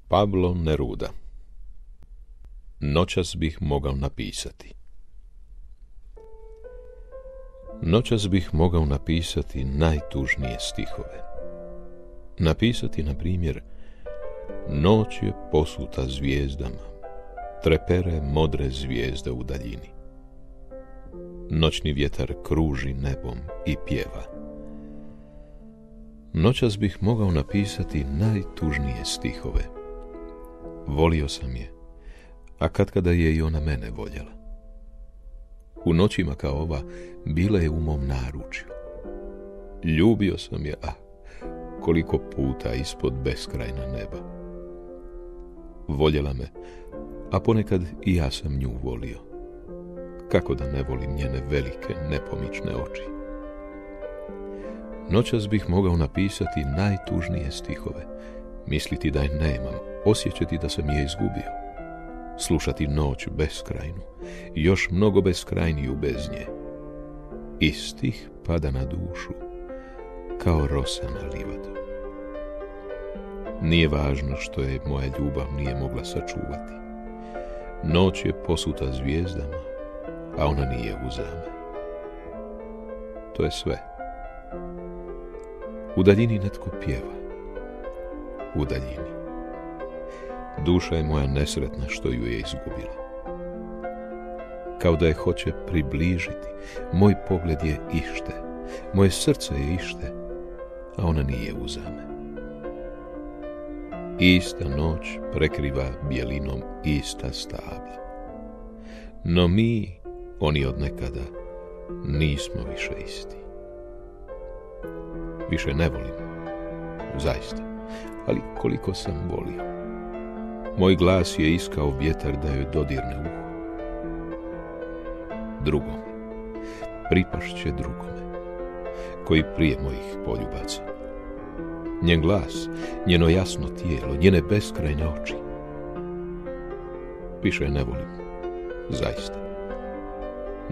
Pablo Neruda. Noćas bih mogao napisati. Noćas bih mogao napisati najtužnije stihove. Napisati, na primjer, noć je posuta zvijezdama, trepere modre zvijezde u daljini. Noćni vjetar kruži nebom i pjeva. Noćas bih mogao napisati najtužnije stihove. Volio sam je, a katkada je i ona mene voljela. U noćima kao ova bila je u mom naručju. Ljubio sam je, koliko puta ispod beskrajna neba. Voljela me, a ponekad i ja sam nju volio. Kako da ne volim njene velike, nepomične oči. Noćas bih mogao napisati najtužnije stihove, misliti da je nemam, osjećati da sam je izgubio, slušati noć beskrajnu, još mnogo beskrajniju bez nje. I stih pada na dušu, kao rosa na livadu. Nije važno što je moja ljubav nije mogla sačuvati. Noć je posuta zvijezdama, a ona nije uzame. To je sve. U daljini netko pjeva. U daljini. Duša je moja nesretna što ju je izgubila. Kao da je hoće približiti, moj pogled je ište, moje srce je ište, a ona nije uzame. Ista noć prekriva bijelinom ista stabla. No mi, oni od nekada, nismo više isti. Više ne volim, zaista, ali koliko sam volio. Moj glas je iskao vjetar da joj dodirne uho. Drugome, pripašće drugome, koji prije mojih poljubaca. Njen glas, njeno jasno tijelo, njene beskrajne oči. Više je ne volim, zaista,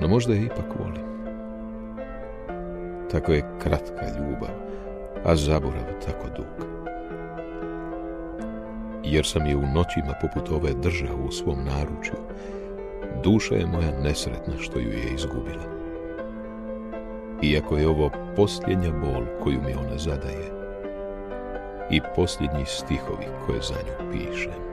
no možda je ipak volim. Tako je kratka ljubav, a zaborav tako dug. Jer sam je u noćima poput ove držao u svom naručju, duša je moja nesretna što ju je izgubila. Iako je ovo posljednja bol koju mi ona zadaje i posljednji stihovi koje za nju pišem.